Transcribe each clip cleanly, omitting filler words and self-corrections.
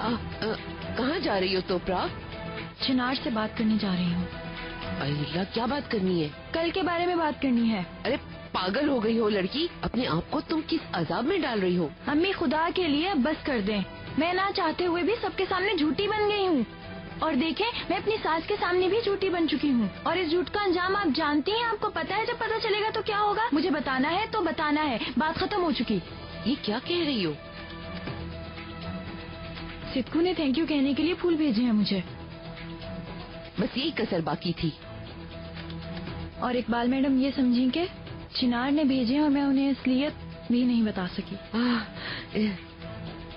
कहाँ जा रही हो तोपरा? चिनार से बात करने जा रही हूँ। अल्लाह, क्या बात करनी है? कल के बारे में बात करनी है। अरे पागल हो गई हो लड़की, अपने आप को तुम किस अजाब में डाल रही हो? अम्मी खुदा के लिए बस कर दें। मैं ना चाहते हुए भी सबके सामने झूठी बन गई हूँ। और देखें, मैं अपनी सास के सामने भी झूठी बन चुकी हूँ। और इस झूठ का अंजाम आप जानती हैं, आपको पता है जब पता चलेगा तो क्या होगा। मुझे बताना है तो बताना है, बात खत्म हो चुकी। ये क्या कह रही हो? सिद्धू ने थैंक यू कहने के लिए फूल भेजे हैं मुझे। बस यही कसर बाकी थी। और इकबाल मैडम ये समझी के चिनार ने भेजे और मैं उन्हें इसलिए भी नहीं बता सकी।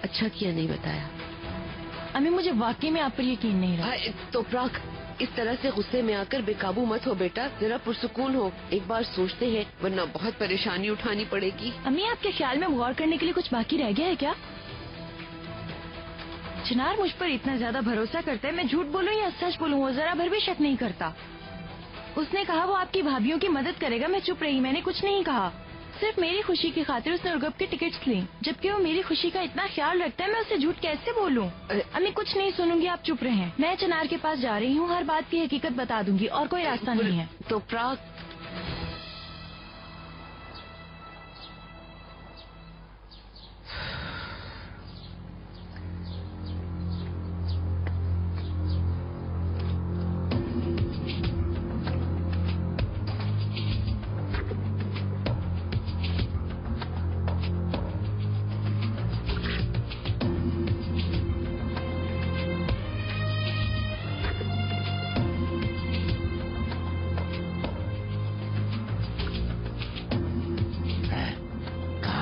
अच्छा किया नहीं बताया। अम्मी मुझे वाकई में आप पर यकीन नहीं रहा। तोपरा, इस तरह से गुस्से में आकर बेकाबू मत हो बेटा, जरा पुरसुकून हो। एक बार सोचते हैं, वरना बहुत परेशानी उठानी पड़ेगी। अम्मी आपके ख्याल में गौर करने के लिए कुछ बाकी रह गया है क्या? चिनार मुझ पर इतना ज्यादा भरोसा करता है, मैं झूठ बोलूं या सच बोलूं वो जरा भर भी शक नहीं करता। उसने कहा वो आपकी भाभीियों की मदद करेगा, मैं चुप रही, मैंने कुछ नहीं कहा। सिर्फ मेरी खुशी की खातिर उसने उर्गब के टिकट्स ली, जबकि वो मेरी खुशी का इतना ख्याल रखता है, मैं उससे झूठ कैसे बोलूं? अम्मी कुछ नहीं सुनूंगी, आप चुप रहें। मैं चिनार के पास जा रही हूँ, हर बात की हकीकत बता दूंगी और कोई रास्ता नहीं है। तोपरा,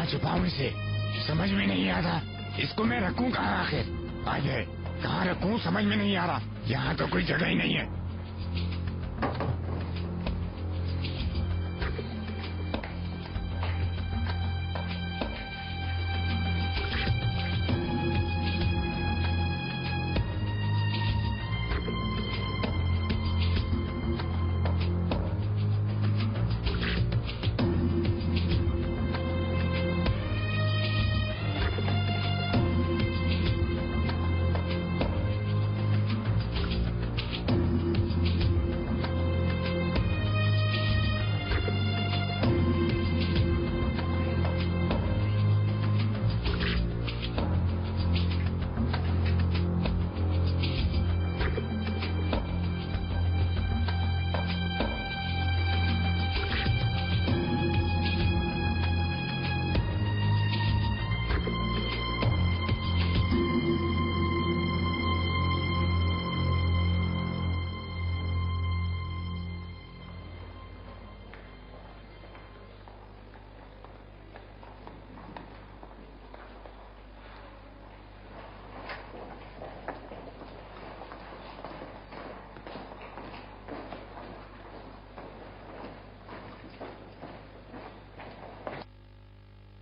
छुपाऊं इसे? समझ में नहीं आता। इसको मैं रखूं कहाँ आखिर? आगे कहाँ रखूं समझ में नहीं आ रहा। यहाँ तो कोई जगह ही नहीं है।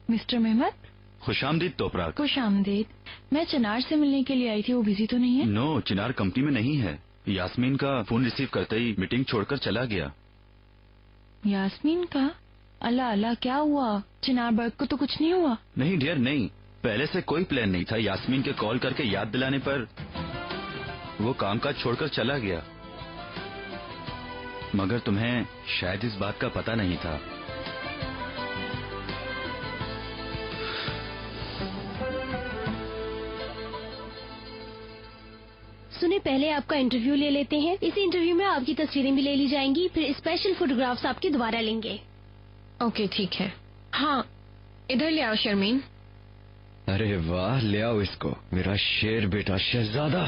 Mister Mehmet. खुशामदीद तोपरा। खुशामदीद। मैं चिनार से मिलने के लिए आई थी, वो बिजी तो नहीं है? नो, चिनार कंपनी में नहीं है। यास्मीन का फोन रिसीव करते ही मीटिंग छोड़कर चला गया। यास्मीन का? अल्लाह अल्लाह, क्या हुआ? चिनार बर्ग को तो कुछ नहीं हुआ? नहीं डियर, नहीं। पहले से कोई प्लान नहीं था। यास्मीन के कॉल करके याद दिलाने पर वो कामकाज छोड़कर चला गया। मगर तुम्हें शायद इस बात का पता नहीं था। सुने, पहले आपका इंटरव्यू ले लेते हैं। इस इंटरव्यू में आपकी तस्वीरें भी ले ली जाएंगी, फिर स्पेशल फोटोग्राफ्स आपके दोबारा लेंगे। ओके ठीक है। हाँ, इधर ले आओ शर्मीन। अरे वाह, ले आओ इसको, मेरा शेर बेटा शहजादा।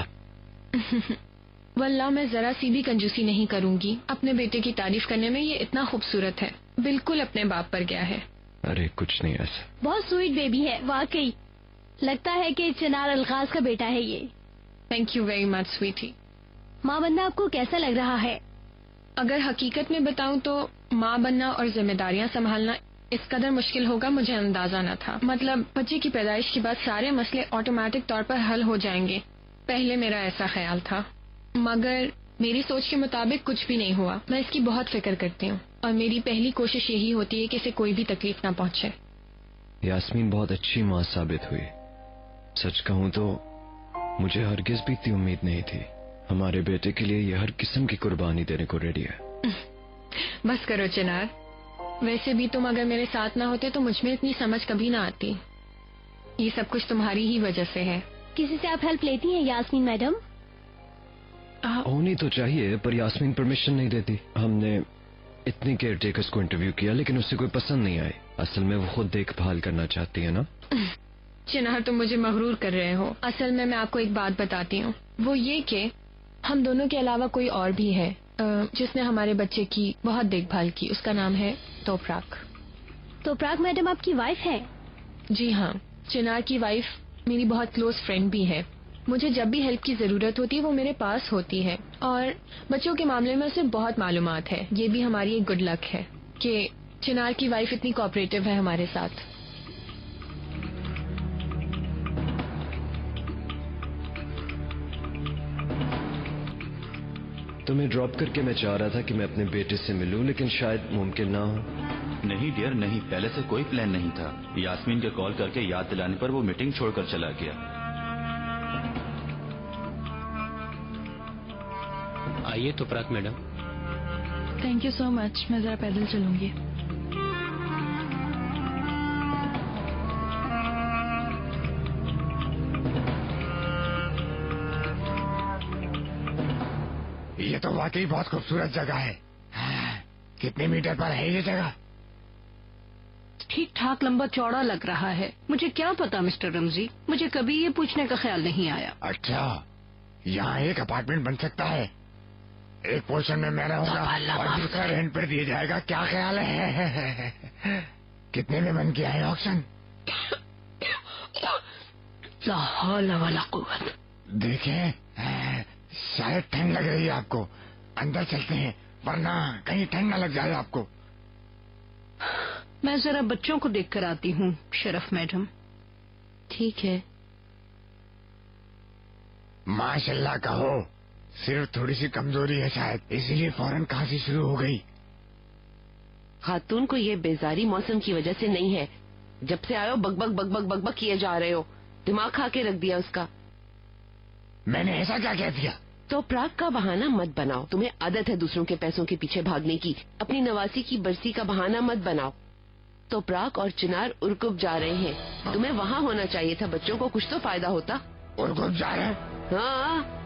वल्लाह मैं जरा सी भी कंजूसी नहीं करूंगी। अपने बेटे की तारीफ करने में ये इतना खूबसूरत है, बिल्कुल अपने बाप पर गया है। अरे कुछ नहीं ऐसा। बहुत स्वीट बेबी है वाकई। लगता है कि चिनार अलगाज का बेटा है ये। Thank you very much sweetie. माँ बनना आपको कैसा लग रहा है? अगर हकीकत में बताऊं तो माँ बनना और जिम्मेदारियां संभालना इस कदर मुश्किल होगा मुझे अंदाजा न था। मतलब बच्चे की पैदाइश के बाद सारे मसले ऑटोमेटिक तौर पर हल हो जाएंगे, पहले मेरा ऐसा ख्याल था। मगर मेरी सोच के मुताबिक कुछ भी नहीं हुआ। मैं इसकी बहुत फिक्र करती हूँ और मेरी पहली कोशिश यही होती है कि इसे कोई भी तकलीफ ना पहुँचे। यास्मीन बहुत अच्छी माँ साबित हुई। सच कहूँ तो मुझे हरगिज भी इतनी उम्मीद नहीं थी। हमारे बेटे के लिए ये हर किस्म की कुर्बानी देने को रेडी है। बस करो चिनार। वैसे भी तुम अगर मेरे साथ ना होते तो मुझमें इतनी समझ कभी ना आती। ये सब कुछ तुम्हारी ही वजह से है। किसी से आप हेल्प लेती हैं यास्मीन मैडम? होनी तो चाहिए, पर यास्मीन परमिशन नहीं देती। हमने इतनी केयर टेकर्स को इंटरव्यू किया, लेकिन उससे कोई पसंद नहीं आई। असल में वो खुद देखभाल करना चाहती है ना। चिनार, तुम मुझे मगरूर कर रहे हो। असल में मैं आपको एक बात बताती हूँ, वो ये कि हम दोनों के अलावा कोई और भी है जिसने हमारे बच्चे की बहुत देखभाल की। उसका नाम है तोपराक। तोपराक मैडम आपकी वाइफ है? जी हाँ, चिनार की वाइफ मेरी बहुत क्लोज फ्रेंड भी है। मुझे जब भी हेल्प की जरूरत होती है वो मेरे पास होती है, और बच्चों के मामले में उसे बहुत मालूमात है। ये भी हमारी एक गुड लक है कि चिनार की वाइफ इतनी कोऑपरेटिव है हमारे साथ। तुम्हें ड्रॉप करके मैं चाह रहा था कि मैं अपने बेटे से मिलूं, लेकिन शायद मुमकिन ना हो। नहीं डियर, नहीं, पहले से कोई प्लान नहीं था। यास्मीन के कॉल करके याद दिलाने पर वो मीटिंग छोड़कर चला गया। आइए Toprak madam. Thank you so much. मैं जरा पैदल चलूंगी। ये तो वाकई बहुत खूबसूरत जगह है। कितने मीटर पर है ये जगह? ठीक ठाक लंबा चौड़ा लग रहा है। मुझे क्या पता मिस्टर रमजी, मुझे कभी ये पूछने का ख्याल नहीं आया। अच्छा, यहाँ एक अपार्टमेंट बन सकता है। एक पोर्शन में मैं रहूंगा और दूसरा रेंट पर दिया जाएगा। क्या ख्याल है? कितने में बन गया है ऑक्शन? ला हौल वला कुव्वत। देखें, शायद ठंड लग रही है आपको। अंदर चलते हैं, वरना कहीं ठंड न लग जाए आपको। मैं जरा बच्चों को देख कर आती हूँ शरफ मैडम। ठीक है। माशाल्लाह कहो, सिर्फ थोड़ी सी कमजोरी है शायद, इसीलिए फौरन खांसी शुरू हो गई। खातून को ये बेजारी मौसम की वजह से नहीं है। जब से आयो बकबक बकबक बकबक किए जा रहे हो। दिमाग खा के रख दिया उसका। मैंने ऐसा क्या कह दिया? तो प्राग का बहाना मत बनाओ। तुम्हें आदत है दूसरों के पैसों के पीछे भागने की। अपनी नवासी की बरसी का बहाना मत बनाओ। तो प्राग और चिनार उर्कुब जा रहे हैं। तुम्हें वहाँ होना चाहिए था। बच्चों को कुछ तो फायदा होता। उर्कुब जा रहे हैं? हाँ।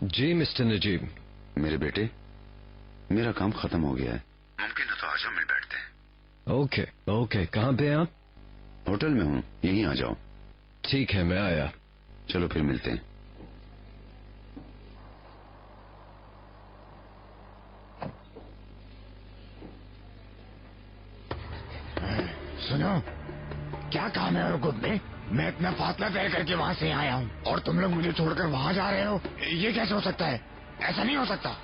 जी मिस्टर नजीब। मेरे बेटे, मेरा काम खत्म हो गया है। मुमकिन है तो आ जाओ, मिल बैठते हैं। ओके ओके, कहाँ पे हैं आप? होटल में हूँ, यहीं आ जाओ। ठीक है, मैं आया। चलो फिर मिलते हैं। सुनो, क्या काम है उर्कुब में? मैं इतना फासला तय करके वहाँ से आया हूँ और तुम लोग मुझे छोड़कर वहाँ जा रहे हो। ये कैसे हो सकता है? ऐसा नहीं हो सकता।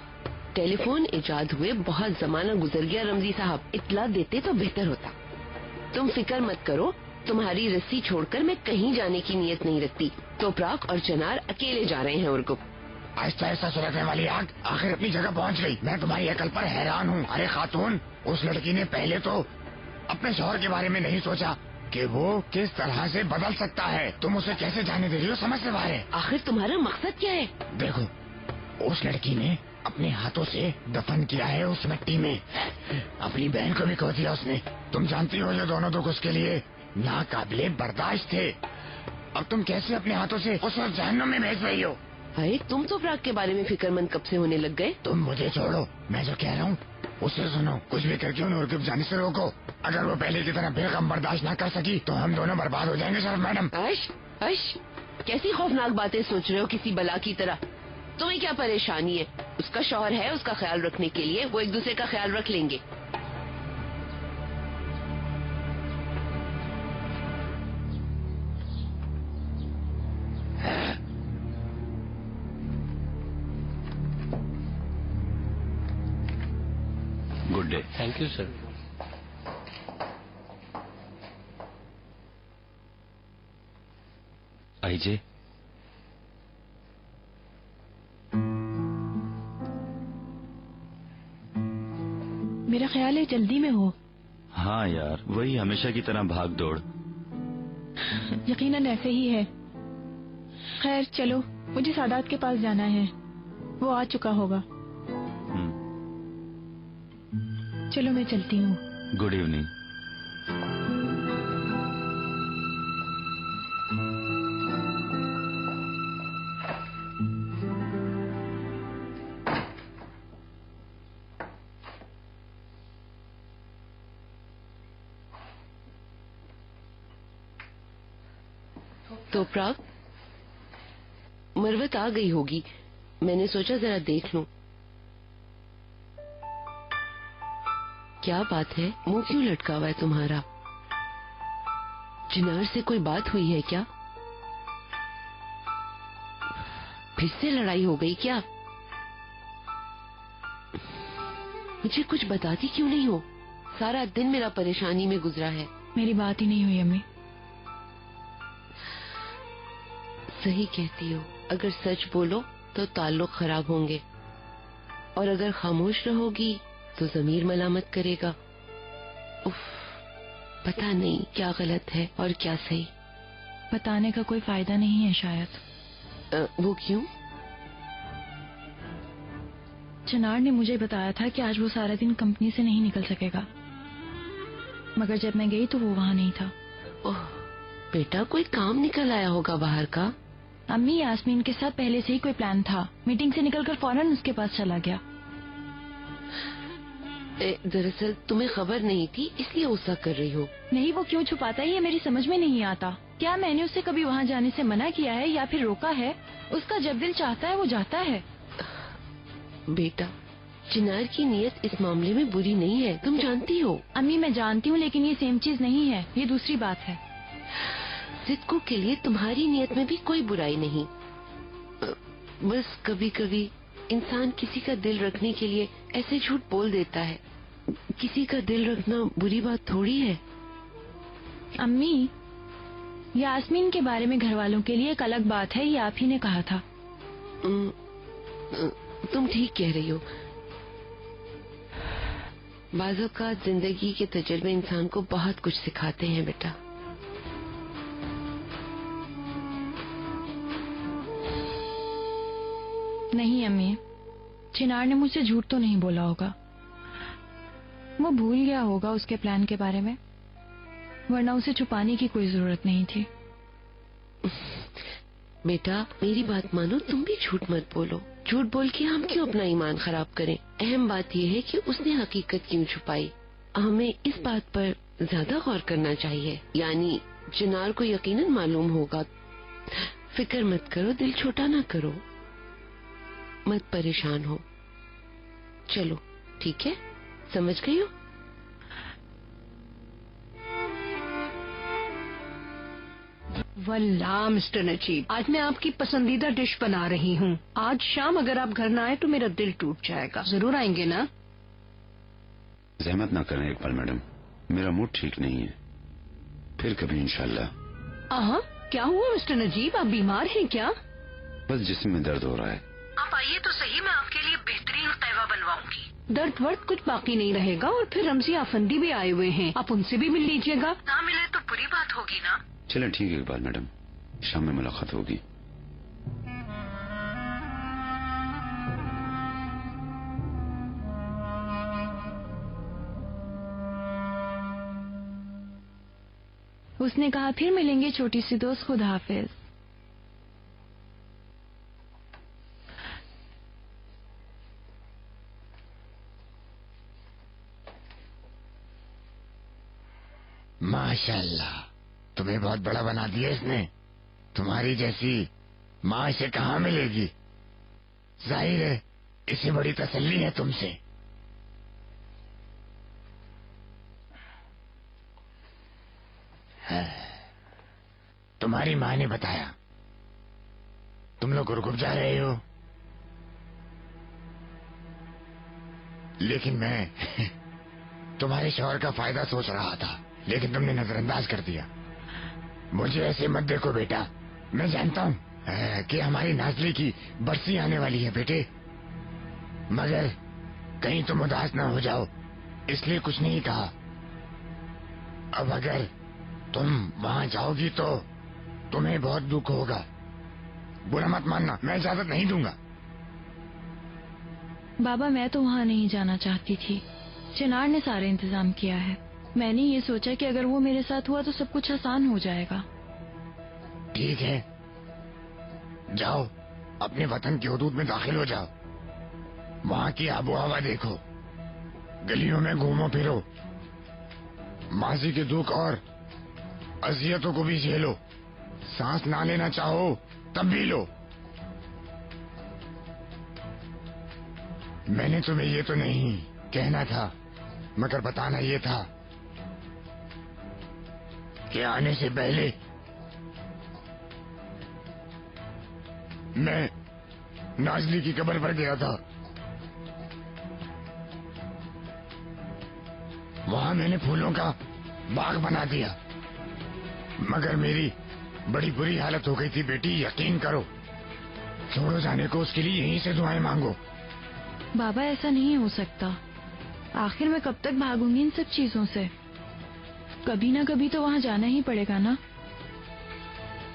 टेलीफोन इजाद हुए बहुत जमाना गुजर गया रमजी साहब। इत्ला देते तो बेहतर होता। तुम फिक्र मत करो, तुम्हारी रस्सी छोड़कर मैं कहीं जाने की नीयत नहीं रखती। तो प्राग और चिनार अकेले जा रहे हैं उर्कुब। आहिस्ता आहिस्ता सुलगने वाली आग आखिर अपनी जगह पहुँच गई। मैं तुम्हारी अकल पर हैरान हूँ। अरे खातून, उस लड़की ने पहले तो अपने शौहर के बारे में नहीं सोचा कि वो किस तरह से बदल सकता है। तुम उसे कैसे जाने दे रही हो? समझ से बाहर है। आखिर तुम्हारा मकसद क्या है? देखो, उस लड़की ने अपने हाथों से दफन किया है उस मिट्टी में। अपनी बहन को भी खो दिया उसने। तुम जानती हो ये दोनों दुख उसके लिए नाकाबिले बर्दाश्त थे। अब तुम कैसे अपने हाथों से उसे जहन्नुम में भेज रही हो? अरे तुम तो प्राग के बारे में फिक्रमंद कब से होने लग गए? तुम मुझे छोड़ो, मैं जो कह रहा हूँ उसे सुनो। कुछ भी करके उन्हें उर्कुब जाने से रोको। अगर वो पहले की तरह बेगम बर्दाश्त न कर सकी तो हम दोनों बर्बाद हो जाएंगे शरफ मैडम। अश अश, कैसी खौफनाक बातें सोच रहे हो किसी बला की तरह। तुम्हें क्या परेशानी है? उसका शौहर है, उसका ख्याल रखने के लिए। वो एक दूसरे का ख्याल रख लेंगे। Good day. Thank you sir. आइए। मेरा ख्याल है जल्दी में हो। हाँ यार, वही हमेशा की तरह भाग दौड़। यकीनन ऐसे ही है। खैर चलो, मुझे सादात के पास जाना है, वो आ चुका होगा। चलो मैं चलती हूँ। Good evening. तो प्राग, मरवत आ गई होगी, मैंने सोचा जरा देख लूं। क्या बात है, मुंह क्यों लटका हुआ है तुम्हारा? चिनार से कोई बात हुई है क्या? फिर से लड़ाई हो गई क्या? मुझे कुछ बताती क्यों नहीं हो? सारा दिन मेरा परेशानी में गुजरा है। मेरी बात ही नहीं हुई अम्मी। सही कहती हो, अगर सच बोलो तो ताल्लुक खराब होंगे, और अगर खामोश रहोगी तो ज़मीर मलामत करेगा। उफ, पता नहीं क्या गलत है और क्या सही। बताने का कोई फायदा नहीं है शायद। वो क्यों? चिनार ने मुझे बताया था कि आज वो सारा दिन कंपनी से नहीं निकल सकेगा, मगर जब मैं गई तो वो वहाँ नहीं था। ओह बेटा, कोई काम निकल आया होगा बाहर का। अम्मी, यास्मीन के साथ पहले से ही कोई प्लान था। मीटिंग से निकलकर फौरन उसके पास चला गया। दरअसल तुम्हें खबर नहीं थी इसलिए गुस्सा कर रही हो। नहीं, वो क्यों छुपाता है ये मेरी समझ में नहीं आता। क्या मैंने उसे कभी वहाँ जाने से मना किया है या फिर रोका है? उसका जब दिल चाहता है वो जाता है। बेटा, चिनार की नीयत इस मामले में बुरी नहीं है, तुम जानती हो। अम्मी मैं जानती हूँ, लेकिन ये सेम चीज नहीं है, ये दूसरी बात है। सिद्को के लिए तुम्हारी नीयत में भी कोई बुराई नहीं। बस कभी कभी इंसान किसी का दिल रखने के लिए ऐसे झूठ बोल देता है। किसी का दिल रखना बुरी बात थोड़ी है। अम्मी, यास्मीन के बारे में घर वालों के लिए एक अलग बात है, ये आप ही ने कहा था। तुम ठीक कह रही हो। बाज़ों का जिंदगी के तजुर्बे इंसान को बहुत कुछ सिखाते हैं बेटा। नहीं अम्मी, चिनार ने मुझसे झूठ तो नहीं बोला होगा। वो भूल गया होगा उसके प्लान के बारे में, वरना उसे छुपाने की कोई जरूरत नहीं थी। बेटा मेरी बात मानो, तुम भी झूठ मत बोलो। झूठ बोल के हम क्यों अपना ईमान खराब करें? अहम बात यह है कि उसने हकीकत क्यों छुपाई। हमें इस बात पर ज्यादा गौर करना चाहिए। यानी चिनार को यकीनन मालूम होगा। फिक्र मत करो, दिल छोटा ना करो, मत परेशान हो। चलो ठीक है, समझ गई हो? वल्लाह मिस्टर नजीब, आज मैं आपकी पसंदीदा डिश बना रही हूँ। आज शाम अगर आप घर ना आए तो मेरा दिल टूट जाएगा। जरूर आएंगे ना? जहमत ना करें इकबाल मैडम, मेरा मूड ठीक नहीं है। फिर कभी इंशाल्लाह। क्या हुआ मिस्टर नजीब, आप बीमार हैं क्या? बस जिस्म में दर्द हो रहा है। आप आइए तो सही, मैं आपके लिए बेहतरीन कहवा बनवाऊंगी। दर्द वर्द कुछ बाकी नहीं रहेगा। और फिर रमजी आफंदी भी आए हुए हैं, आप उनसे भी मिल लीजिएगा। ना मिले तो बुरी बात होगी ना। चलें ठीक है इकबाल मैडम, शाम में मुलाकात होगी। उसने कहा फिर मिलेंगे छोटी सी दोस्त, खुदा हाफिज। माशाल्लाह, तुम्हें बहुत बड़ा बना दिया इसने। तुम्हारी जैसी माँ इसे कहाँ मिलेगी? जाहिर है इसे बड़ी तसल्ली है तुमसे। तुम्हारी माँ ने बताया तुम लोग गुरगुप जा रहे हो, लेकिन मैं तुम्हारे शौहर का फायदा सोच रहा था, लेकिन तुमने नजरअंदाज कर दिया। मुझे ऐसे मत देखो बेटा, मैं जानता हूँ कि हमारी नाजली की बरसी आने वाली है बेटे, मगर कहीं तुम उदास ना हो जाओ इसलिए कुछ नहीं कहा। अब अगर तुम वहाँ जाओगी तो तुम्हें बहुत दुख होगा। बुरा मत मानना, मैं इजाजत नहीं दूंगा। बाबा मैं तो वहाँ नहीं जाना चाहती थी। चिनार ने सारे इंतजाम किया है। मैंने ये सोचा कि अगर वो मेरे साथ हुआ तो सब कुछ आसान हो जाएगा। ठीक है, जाओ अपने वतन की हुदूद में दाखिल हो जाओ। वहाँ की आबो हवा देखो, गलियों में घूमो फिरो, माजी के दुख और अजियतों को भी झेलो। सांस ना लेना चाहो तब भी लो। मैंने तुम्हें ये तो नहीं कहना था, मगर बताना ये था कि आने से पहले मैं नाजली की कब्र पर गया था। वहां मैंने फूलों का बाग बना दिया, मगर मेरी बड़ी बुरी हालत हो गई थी बेटी, यकीन करो। छोड़ो जाने को, उसके लिए यहीं से दुआएं मांगो। बाबा ऐसा नहीं हो सकता। आखिर मैं कब तक भागूंगी इन सब चीजों से? कभी ना कभी तो वहाँ जाना ही पड़ेगा ना,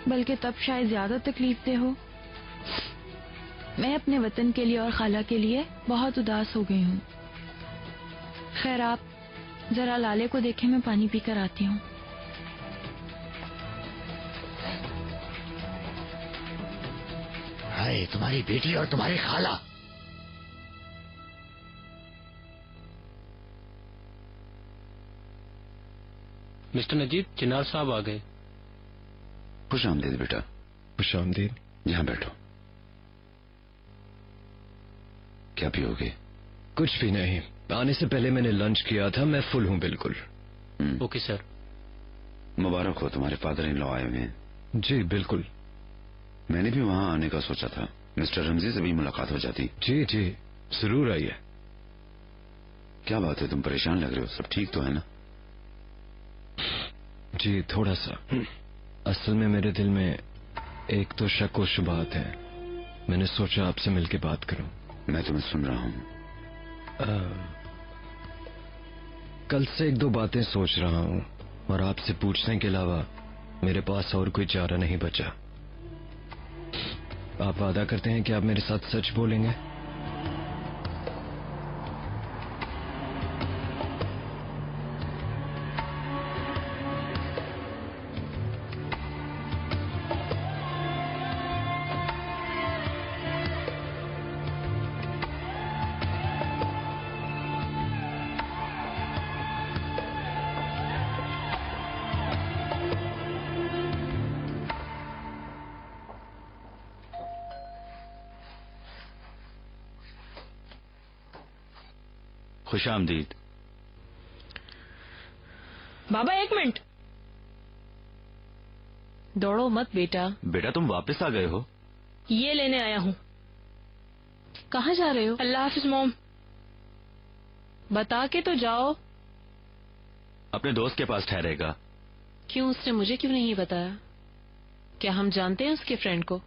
बल्कि तब शायद ज्यादा तकलीफ दे हो। मैं अपने वतन के लिए और खाला के लिए बहुत उदास हो गई हूँ। खैर आप जरा लाले को देखें, मैं पानी पीकर आती हूँ। हाय तुम्हारी बेटी और तुम्हारी खाला। मिस्टर नजीब, चिनार साहब आ गए। खुश आमदीद बेटा। खुश आमदीद। यहाँ बैठो। क्या पियोगे? कुछ भी नहीं, आने से पहले मैंने लंच किया था, मैं फुल हूँ बिल्कुल। Okay sir. मुबारक हो, तुम्हारे फादर इन लॉ आए हुए हैं। जी बिल्कुल। मैंने भी वहाँ आने का सोचा था, मिस्टर रमजी से भी मुलाकात हो जाती। जी जी जरूर आइए। क्या बात है, तुम परेशान लग रहे हो, सब ठीक तो है ना? जी थोड़ा सा। असल में मेरे दिल में एक तो शक व शुबहात है, मैंने सोचा आपसे मिलके बात करूं। मैं तुम्हें सुन रहा हूँ। कल से एक दो बातें सोच रहा हूँ और आपसे पूछने के अलावा मेरे पास और कोई चारा नहीं बचा। आप वादा करते हैं कि आप मेरे साथ सच बोलेंगे? खुश आमदीद। बाबा एक मिनट, दौड़ो मत बेटा। बेटा तुम वापस आ गए हो? ये लेने आया हूँ। कहाँ जा रहे हो? अल्लाह हाफिज मॉम। बता के तो जाओ। अपने दोस्त के पास ठहरेगा। क्यों, उसने मुझे क्यों नहीं बताया? क्या हम जानते हैं उसके फ्रेंड को?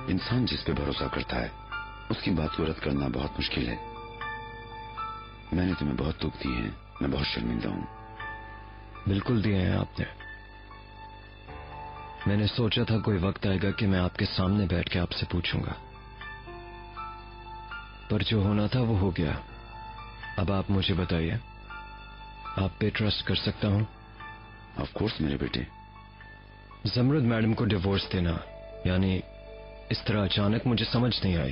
इंसान जिस पे भरोसा करता है उसकी बात को रद्द करना बहुत मुश्किल है। मैंने तुम्हें बहुत दुख दिए हैं, मैं बहुत शर्मिंदा हूँ। बिल्कुल दिए हैं आपने। मैंने सोचा था कोई वक्त आएगा कि मैं आपके सामने बैठ के आपसे पूछूंगा, पर जो होना था वो हो गया। अब आप मुझे बताइए, आप पे ट्रस्ट कर सकता हूँ? ऑफ कोर्स मेरे बेटे। जमरुद मैडम को डिवोर्स देना, यानी इस तरह अचानक, मुझे समझ नहीं आई।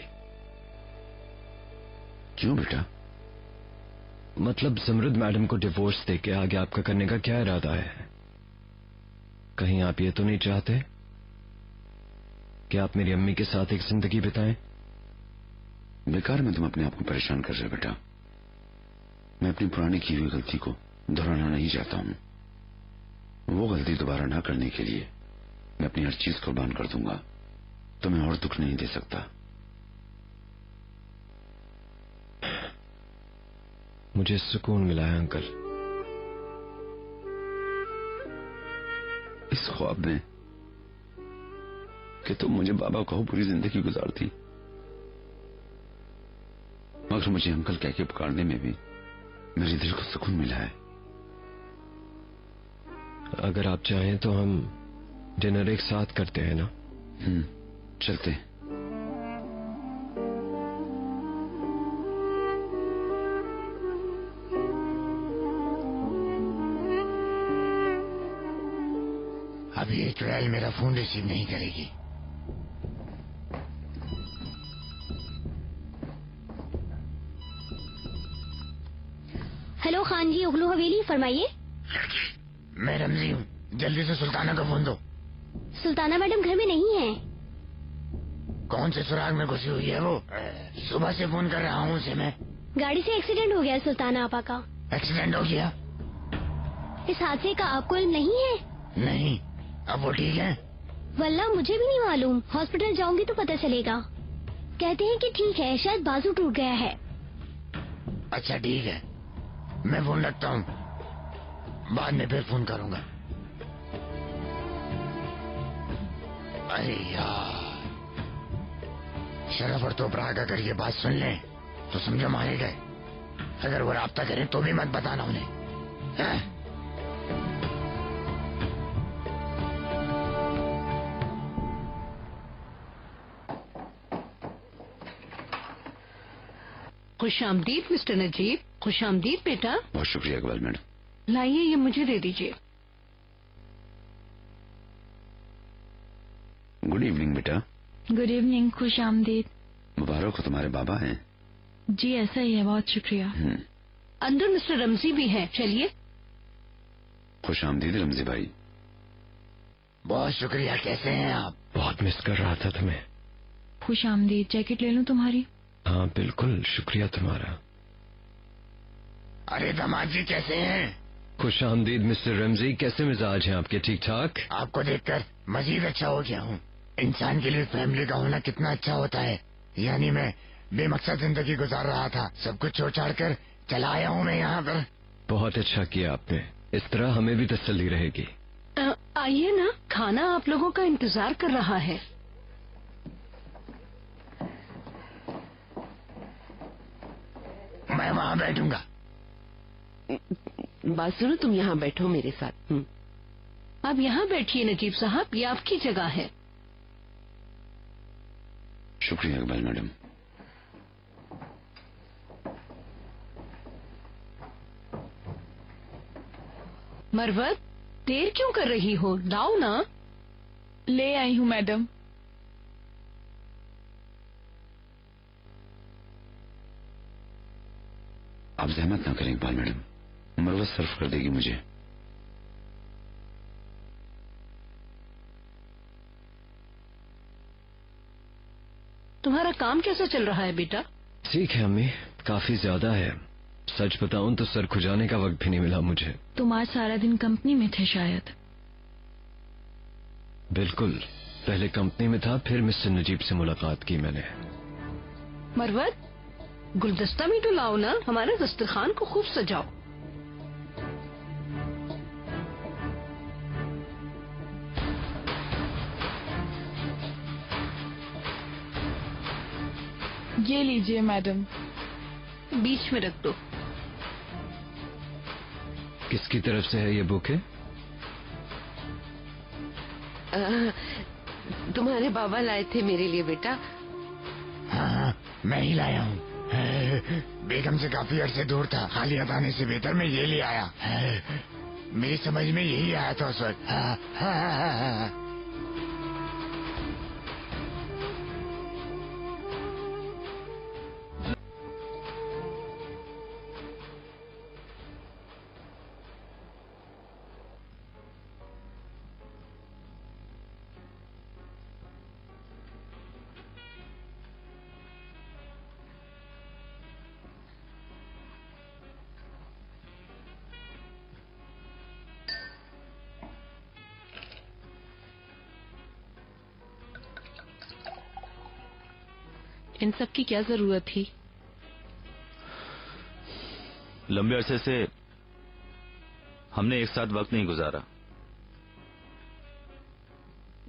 क्यों बेटा? मतलब जमरुद मैडम को डिवोर्स देके आगे आपका करने का क्या इरादा है? कहीं आप ये तो नहीं चाहते कि आप मेरी अम्मी के साथ एक जिंदगी बिताएं? बेकार में तुम अपने आप को परेशान कर रहे हो बेटा। मैं अपनी पुरानी की हुई गलती को दोहराना नहीं चाहता हूँ। वो गलती दोबारा ना करने के लिए मैं अपनी हर चीज कुर्बान कर दूंगा। तुम्हें और दुख नहीं दे सकता। मुझे सुकून मिला है अंकल। इस ख्वाब में कि तुम मुझे बाबा कहो पूरी जिंदगी गुजारती, मगर मुझे अंकल कह के पुकारने में भी मेरे दिल को सुकून मिला है। अगर आप चाहें तो हम डिनर एक साथ करते हैं ना? चलते हैं। अभी ये चुड़ैल मेरा फोन रिसीव नहीं करेगी। हेलो खान जी, उगलू हवेली, फरमाइए। लड़की, मैं रमजी हूँ, जल्दी से सुल्ताना का फोन दो। सुल्ताना मैडम घर में नहीं है। कौन से सुराग में घुसी हुई है वो? सुबह से फोन कर रहा हूँ उसे मैं। गाड़ी से एक्सीडेंट हो गया सुल्ताना आपा का। एक्सीडेंट हो गया? इस हादसे का आपको इल्म नहीं है? नहीं। अब वो ठीक है? वल्ला मुझे भी नहीं मालूम, हॉस्पिटल जाऊंगी तो पता चलेगा। कहते हैं कि ठीक है, शायद बाजू टूट गया है। अच्छा ठीक है, मैं फोन रखता हूँ, बाद में फिर फोन करूंगा। अरे यार, शरफ और तोपरा का करके बात सुन ले तो समझो मारे गए। अगर वो राब्ता करें तो भी मत बताना उन्हें। खुश आमदीद मिस्टर नजीब। खुश आमदीद बेटा। बहुत शुक्रिया इकबाल मैडम। लाइए, ये मुझे दे दीजिए। गुड इवनिंग बेटा। गुड इवनिंग, खुश आमदीद। मुबारक हो, तुम्हारे बाबा हैं। जी ऐसा ही है, बहुत शुक्रिया। अंदर मिस्टर रमजी भी हैं, चलिए। खुश आमदीद रमजी भाई। बहुत शुक्रिया, कैसे हैं आप? बहुत मिस कर रहा था तुम्हें। खुश आमदीद, जैकेट ले लूं तुम्हारी? हाँ बिल्कुल, शुक्रिया तुम्हारा। अरे दामाद जी कैसे हैं? खुश आमदीद मिस्टर रमजी, कैसे मिजाज हैं आपके? ठीक ठाक। आपको देखकर मजीद अच्छा हो गया हूँ। इंसान के लिए फैमिली का होना कितना अच्छा होता है। यानी मैं बेमकसद जिंदगी गुजार रहा था, सब कुछ छोड़ छाड़ कर चला आया हूँ मैं यहाँ पर। बहुत अच्छा किया आपने, इस तरह हमें भी तसल्ली रहेगी। आइए ना, खाना आप लोगों का इंतजार कर रहा है। मैं वहाँ बैठूंगा। बात सुनो, तुम यहाँ बैठो मेरे साथ। आप यहाँ बैठिए नजीब साहब, ये आपकी जगह है। शुक्रिया इकबाल मैडम। मरवत, देर क्यों कर रही हो? लाओ ना। ले आई हूँ मैडम। आप जहमत ना करें इकबाल मैडम, मरवत सर्व कर देगी मुझे। तुम्हारा काम कैसा चल रहा है बेटा? ठीक है अम्मी, काफी ज्यादा है। सच बताऊं तो सर खुजाने का वक्त भी नहीं मिला मुझे। तुम आज सारा दिन कंपनी में थे शायद? बिल्कुल, पहले कंपनी में था, फिर मिस्टर नजीब से मुलाकात की मैंने। मरवत, गुलदस्ता भी तो लाओ ना, हमारे दस्तरखान को खूब सजाओ। ये लीजिए मैडम। बीच में रख दो। किसकी तरफ से है ये बुके? तुम्हारे बाबा लाए थे मेरे लिए बेटा। हाँ, मैं ही लाया हूँ। बेगम से काफी अरसे दूर था, खालियात आने से बेहतर मैं ये ले आया। मेरी समझ में यही आया था उस वक्त। इन सब की क्या जरूरत थी? लंबे अरसे से हमने एक साथ वक्त नहीं गुजारा।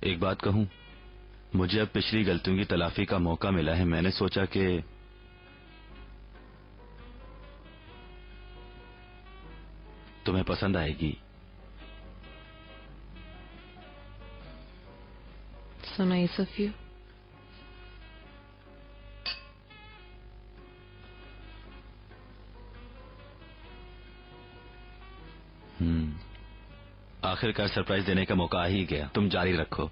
एक बात कहूं, मुझे अब पिछली गलतियों की तलाफी का मौका मिला है। मैंने सोचा कि तुम्हें पसंद आएगी। So nice of you. आखिरकार सरप्राइज देने का मौका आ ही गया। तुम जारी रखो।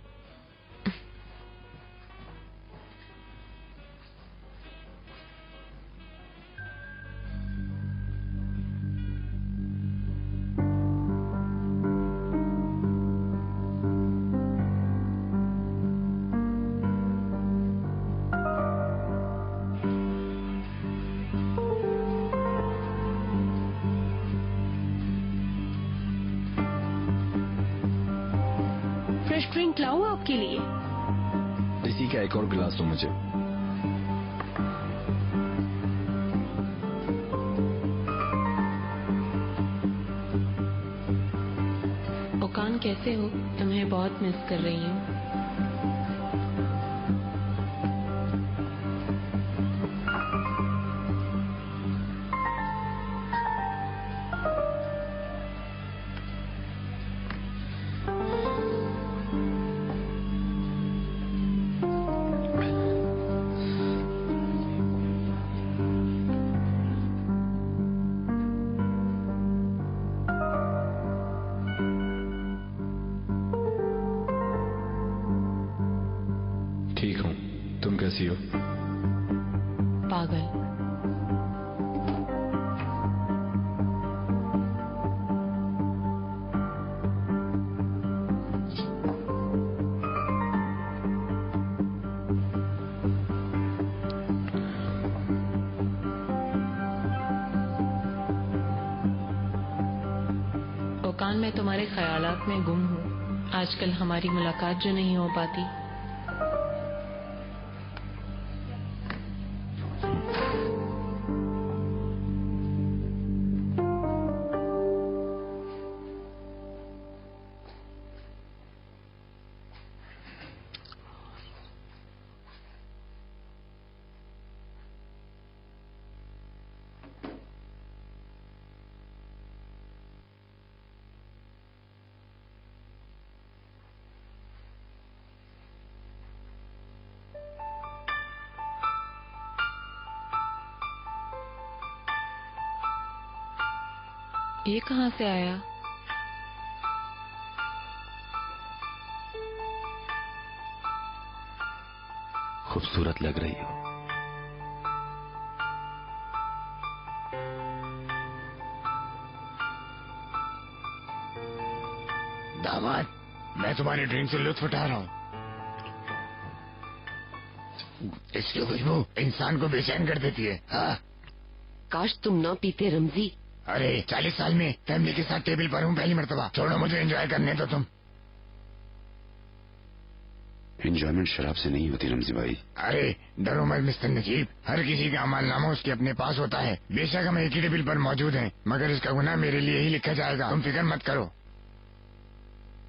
फ्रेश ड्रिंक लाऊं आपके लिए? इसी का एक और गिलास दो मुझे। ओकान कैसे हो? तुम्हें बहुत मिस कर रही हूँ। ठीक हूँ, तुम कैसी हो? पागल। ओकान, मैं तुम्हारे ख्यालात में गुम हूँ। आजकल हमारी मुलाकात जो नहीं हो पाती। ये कहाँ से आया? खूबसूरत लग रही हो। दामाद, मैं तुम्हारी ड्रिंक से लुत्फ उठा रहा हूँ। इसकी खुशबू इंसान को बेचैन कर देती है। हाँ? काश तुम ना पीते रमजी। अरे 40 साल में फैमिली के साथ टेबल पर हूँ पहली मर्तबा। छोड़ो, मुझे एंजॉय करने दो तुम। एंजॉयमेंट शराब से नहीं होती रमजी भाई। अरे डरो मत मिस्टर नजीब, हर किसी का अमलनामा उसके अपने पास होता है। बेशक हम एक ही टेबल पर मौजूद हैं, मगर इसका गुनाह मेरे लिए ही लिखा जाएगा। तुम फिक्र मत करो।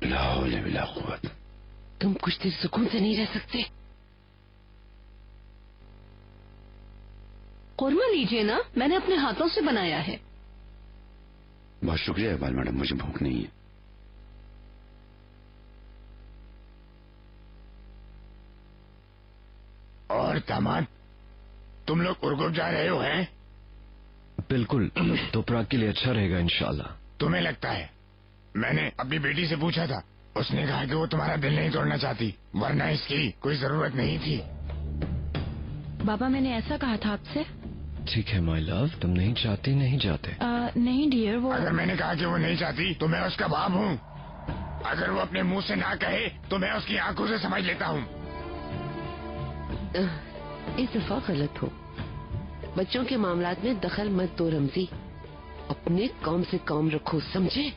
ला हौला बिला कुव्वत। तुम कुछ देर सुकून से नहीं रह सकते? कोरमा लीजिए ना, मैंने अपने हाथों से बनाया है। बहुत शुक्रिया इकबाल मैडम, मुझे भूख नहीं है। और दामाद, तुम लोग उर्गुप जा रहे हो हैं? बिल्कुल, तो प्राग के लिए अच्छा रहेगा इंशाल्लाह। तुम्हें लगता है? मैंने अपनी बेटी से पूछा था, उसने कहा कि वो तुम्हारा दिल नहीं तोड़ना चाहती, वरना इसकी कोई जरूरत नहीं थी। बाबा, मैंने ऐसा कहा था आपसे। ठीक है माय लव, तुम नहीं चाहती नहीं जाते। नहीं डियर, वो अगर मैंने कहा कि वो नहीं चाहती तो मैं उसका बाप हूँ। अगर वो अपने मुंह से ना कहे तो मैं उसकी आंखों से समझ लेता हूँ। इस दफा गलत हो। बच्चों के मामलात में दखल मत दो रमजी। अपने काम से काम रखो, समझे?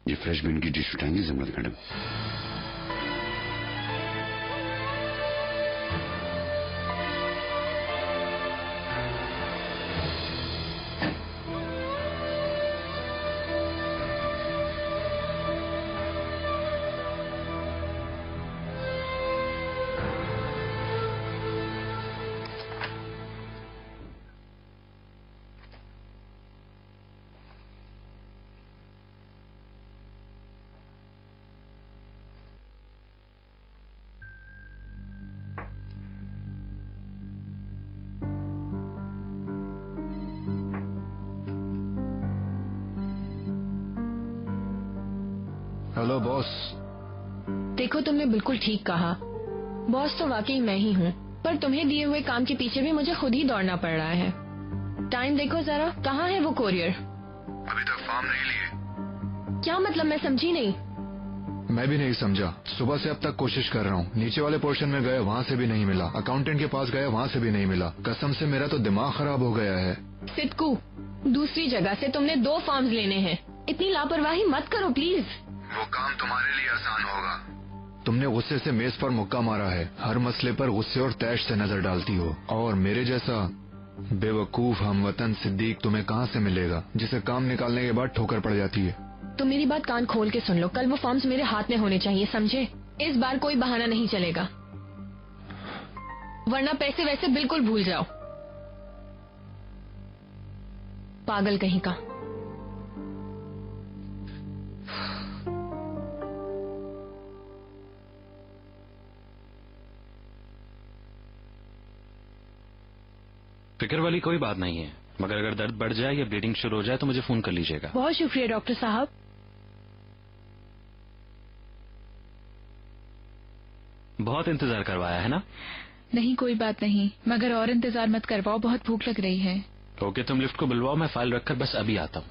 ये फ्रेश बीन की डिश उठाएंगे जमरत मैडम? Hello boss. देखो, तुमने बिल्कुल ठीक कहा। बॉस तो वाकई मैं ही हूँ, पर तुम्हें दिए हुए काम के पीछे भी मुझे खुद ही दौड़ना पड़ रहा है। टाइम देखो जरा, कहाँ है वो कोरियर? अभी तक फॉर्म नहीं लिए। क्या मतलब, मैं समझी नहीं। मैं भी नहीं समझा। सुबह से अब तक कोशिश कर रहा हूँ। नीचे वाले पोर्शन में गए, वहाँ से भी नहीं मिला। अकाउंटेंट के पास गया, वहाँ से भी नहीं मिला। कसम से मेरा तो दिमाग खराब हो गया है। सिद्धू, दूसरी जगह से तुमने 2 फॉर्म्स लेने हैं। इतनी लापरवाही मत करो प्लीज। वो काम तुम्हारे लिए आसान होगा। तुमने गुस्से से मेज पर मुक्का मारा है। हर मसले पर गुस्से और तैश से नजर डालती हो, और मेरे जैसा बेवकूफ हमवतन सिद्दीक तुम्हें कहाँ से मिलेगा, जिसे काम निकालने के बाद ठोकर पड़ जाती है। तुम मेरी बात कान खोल के सुन लो। कल वो फॉर्म्स मेरे हाथ में होने चाहिए, समझे? इस बार कोई बहाना नहीं चलेगा, वरना पैसे वैसे बिल्कुल भूल जाओ। पागल कहीं का। फिक्र वाली कोई बात नहीं है, मगर अगर दर्द बढ़ जाए या ब्लीडिंग शुरू हो जाए तो मुझे फोन कर लीजिएगा। बहुत शुक्रिया डॉक्टर साहब। बहुत इंतजार करवाया है ना? नहीं, कोई बात नहीं, मगर और इंतजार मत करवाओ, बहुत भूख लग रही है। ओके, तुम लिफ्ट को बुलवाओ, मैं फाइल रखकर बस अभी आता हूँ।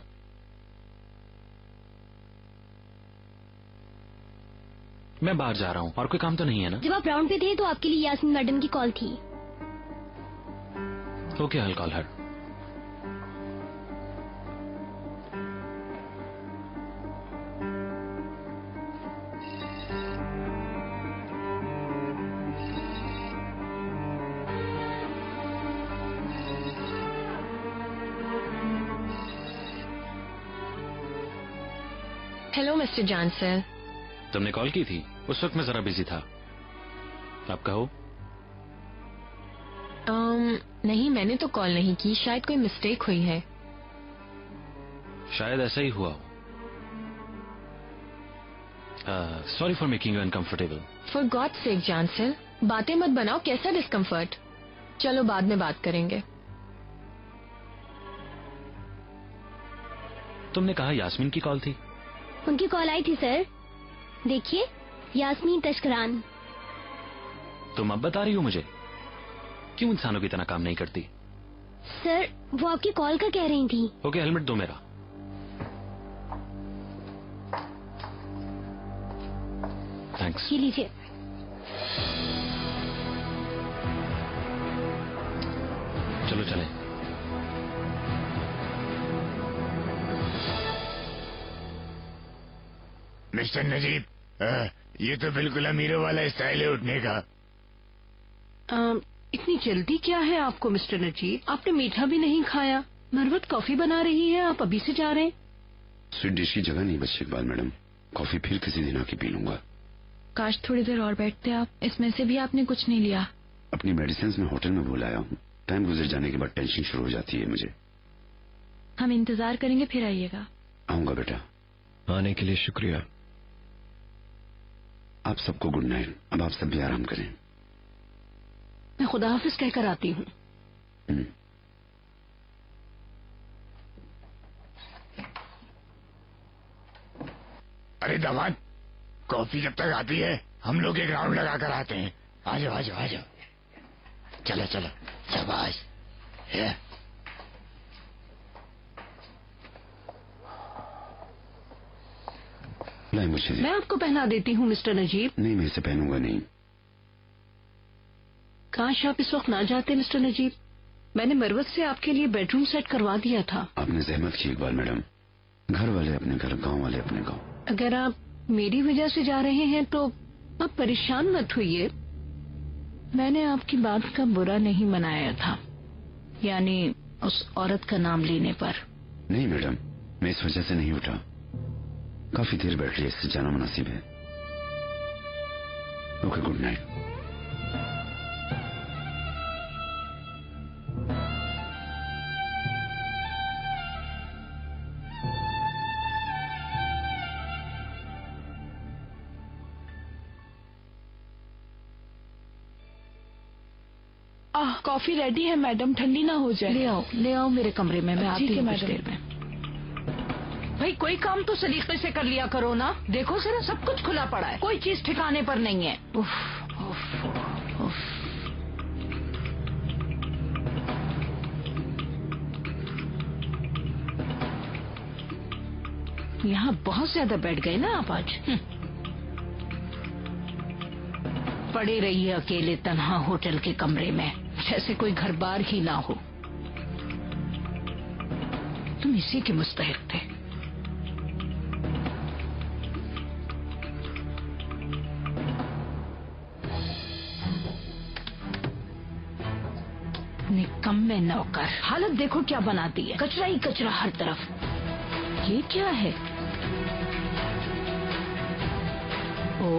मैं बाहर जा रहा हूँ। और कोई काम तो नहीं है ना? जब आप राउंड पे थे तो आपके लिए यास्मीन मैडम की कॉल थी। Okay, I'll call her. Hello mister जानसर। तुमने कॉल की थी? उस वक्त मैं जरा बिजी था। आप कहो। नहीं, मैंने तो कॉल नहीं की, शायद कोई मिस्टेक हुई है। शायद ऐसा ही हुआ हो। Sorry for making you uncomfortable. For god sake जानसर, बातें मत बनाओ। कैसा डिस्कम्फर्ट? चलो बाद में बात करेंगे। तुमने कहा यास्मीन की कॉल थी? उनकी कॉल आई थी सर। देखिए, यास्मीन तशकरान। तुम अब बता रही हो मुझे? क्यों इंसानों की तरह काम नहीं करती? सर, वो आपकी कॉल का कह रही थी। ओके, हेलमेट दो मेरा। थैंक्स। ये लीजिए। चलो चले। मिस्टर नजीब, ये तो बिल्कुल अमीरों वाला स्टाइल है उठने का। इतनी जल्दी क्या है आपको मिस्टर नजीब? आपने मीठा भी नहीं खाया। मरवत कॉफी बना रही है, आप अभी से जा रहे हैं? स्वीट डिश की जगह नहीं बची इकबाल मैडम। कॉफी फिर किसी दिन आके पी लूंगा। काश थोड़ी देर और बैठते आप। इसमें से भी आपने कुछ नहीं लिया। अपनी मेडिसिन में होटल में भूल आया हूँ। टाइम गुजर जाने के बाद टेंशन शुरू हो जाती है मुझे। हम इंतजार करेंगे, फिर आइएगा। आऊंगा बेटा। आने के लिए शुक्रिया। आप सबको गुड नाइट। अब आप सब भी आराम करें। मैं खुदा हाफिज कहकर आती हूँ। अरे दामाद, कॉफी जब तक आती है हम लोग एक राउंड लगा कर आते हैं। आ जाओ आ जाओ आ जाओ। चलो चलो, शाबाश। नहीं, मुझे मैं आपको पहना देती हूँ मिस्टर नजीब। नहीं, मैं इसे पहनूंगा नहीं। काश आप इस वक्त ना जाते मिस्टर नजीब। मैंने मरवत से आपके लिए बेडरूम सेट करवा दिया था। आपने जहमत की इकबाल मैडम। घर वाले अपने घर, गांव वाले अपने गांव। अगर आप मेरी वजह से जा रहे हैं तो आप परेशान मत होइए। मैंने आपकी बात का बुरा नहीं मनाया था, यानी उस औरत का नाम लेने पर। नहीं मैडम, मैं इस वजह से नहीं उठा। काफी देर बैठ लिया, इससे जाना मुनासिब है। Okay, good night. Coffee ready है मैडम, ठंडी ना हो जाए। ले आओ मेरे कमरे में, मैं आती हूँ कुछ देर में। भाई कोई काम तो सलीके से कर लिया करो ना। देखो जरा सब कुछ खुला पड़ा है, कोई चीज ठिकाने पर नहीं है। उफ, उफ, उफ। यहाँ बहुत ज्यादा बैठ गए ना आप आज। पड़े रहिए अकेले तन्हा होटल के कमरे में, जैसे कोई घर बार ही ना हो। तुम इसी के मुस्तहिक थे। निकम्मे नौकर, हालत देखो क्या बनाती है, कचरा ही कचरा हर तरफ। ये क्या है? ओ,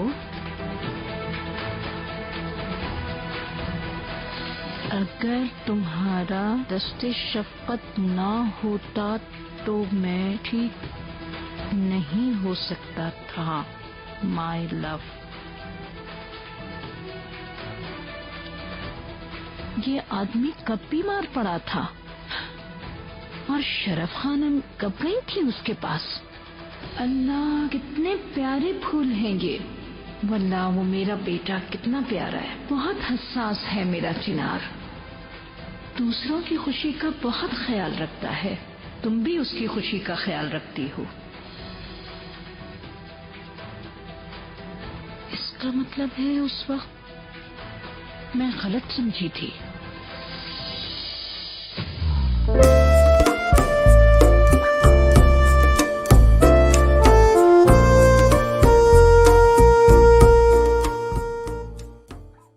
अगर तुम्हारा दस्ते शफकत ना होता तो मैं ठीक नहीं हो सकता था माय लव। ये आदमी कब बीमार पड़ा था और शरफ खानम कब गई थी उसके पास? अल्लाह कितने प्यारे फूल हैं ये। वल्लाह वो मेरा बेटा कितना प्यारा है, बहुत हसास है मेरा चिनार। दूसरों की खुशी का बहुत ख्याल रखता है, तुम भी उसकी खुशी का ख्याल रखती हो। इसका मतलब है उस वक्त मैं गलत समझी थी।